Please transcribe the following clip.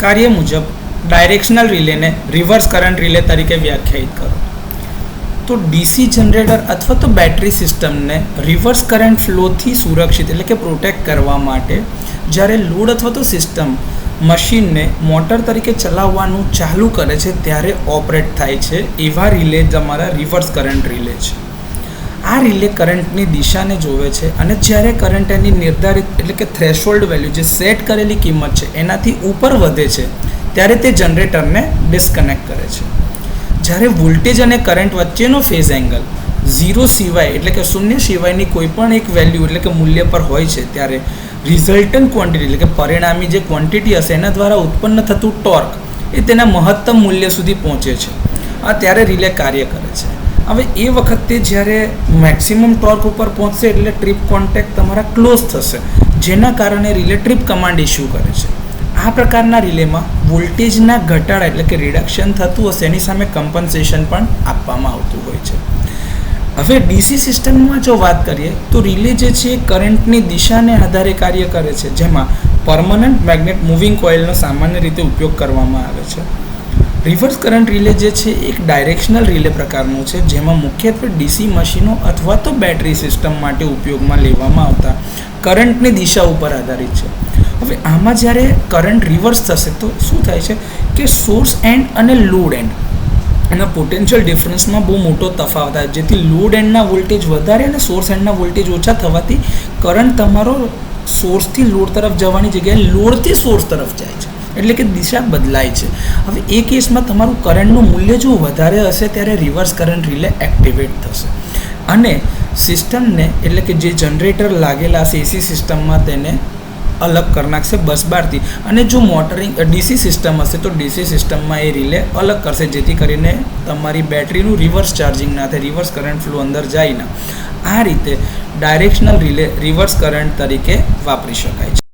કાર્ય મુજબ directional રિલેને reverse current relay તરીકે વ્યાખ્યાયિત કરો. તો ડીસી જનરેટર અથવા તો બેટરી સિસ્ટમને રિવર્સ કરંટ ફ્લોથી સુરક્ષિત એટલે કે પ્રોટેક્ટ કરવા માટે જ્યારે લોડ અથવા તો સિસ્ટમ મશીનને મોટર તરીકે ચલાવવાનું ચાલુ કરે છે ત્યારે ઓપરેટ થાય છે એવા રિલે તમારા રિવર્સ કરંટ રિલે છે. આ રિલે કરંટની દિશાને જોવે છે અને જ્યારે કરંટ એની નિર્ધારિત એટલે કે થ્રેશોલ્ડ વેલ્યુ જે સેટ કરેલી કિંમત છે એનાથી ઉપર વધે છે ત્યારે તે જનરેટરને ડિસ્કનેક્ટ કરે છે. જ્યારે વોલ્ટેજ અને કરંટ વચ્ચેનો ફેઝ એંગલ 0 સિવાય એટલે કે શૂન્ય સિવાયની કોઈ પણ એક વેલ્યુ એટલે કે મૂલ્ય પર હોય છે ત્યારે રિઝલ્ટન્ટ ક્વોન્ટિટી એટલે કે પરિણામી જે ક્વોન્ટિટી હશે એના દ્વારા ઉત્પન્ન થતું ટોર્ક એ તેના મહત્તમ મૂલ્ય સુધી પહોંચે છે. આ ત્યારે રિલે કાર્ય કરે છે. હવે એ વખતે જ્યારે મેક્સિમમ ટોર્ક ઉપર પહોંચશે એટલે ટ્રીપ કોન્ટેક્ટ તમારા ક્લોઝ થશે જેના કારણે રિલે ટ્રીપ કમાન્ડ ઇસ્યુ કરે છે. આ પ્રકારના રિલેમાં વોલ્ટેજના ઘટાડા એટલે કે રિડક્શન થતું હશે એની સામે કમ્પન્સેશન પણ આપવામાં આવતું હોય છે. હવે ડીસી સિસ્ટમમાં જો વાત કરીએ તો રિલે જે છે એ કરંટની દિશાને આધારે કાર્ય કરે છે જેમાં પરમનન્ટ મેગ્નેટ મૂવિંગ કોઇલનો સામાન્ય રીતે ઉપયોગ કરવામાં આવે છે. રિવર્સ કરંટ રિલે જે છે એક ડાયરેક્શનલ રિલે પ્રકારનું છે જેમાં મુખ્યત્વે ડીસી મશીનો અથવા તો બેટરી સિસ્ટમ માટે ઉપયોગમાં લેવામાં આવતા કરંટની દિશા ઉપર આધારિત છે. હવે આમાં જ્યારે કરંટ રિવર્સ થશે તો શું થાય છે કે સોર્સ એન્ડ અને લોડ એન્ડ એના પોટેન્શિયલ ડિફરન્સમાં બહુ મોટો તફાવત આવે જેથી લોડ એન્ડના વોલ્ટેજ વધારે અને સોર્સ એન્ડના વોલ્ટેજ ઓછા થવાથી કરંટ તમારો સોર્સથી લોડ તરફ જવાની જગ્યાએ લોડથી સોર્સ તરફ જાય છે એટલે કે દિશા બદલાય છે. હવે એ કેસમાં તમારું કરંટનું મૂલ્ય જો વધારે હશે ત્યારે રિવર્સ કરંટ રિલે એક્ટિવેટ થશે અને સિસ્ટમને એટલે કે જે જનરેટર લાગેલા હશે એસી સિસ્ટમમાં તેને અલગ કરી નાખશે બસ બારથી અને જો મોટરિંગ ડીસી સિસ્ટમ હશે તો ડીસી સિસ્ટમમાં એ રિલે અલગ કરશે જેથી કરીને તમારી બેટરીનું રિવર્સ ચાર્જિંગ ના થાય, રિવર્સ કરંટ ફ્લો અંદર જાય ના. આ રીતે ડાયરેક્શનલ રિલે રિવર્સ કરંટ તરીકે વાપરી શકાય છે.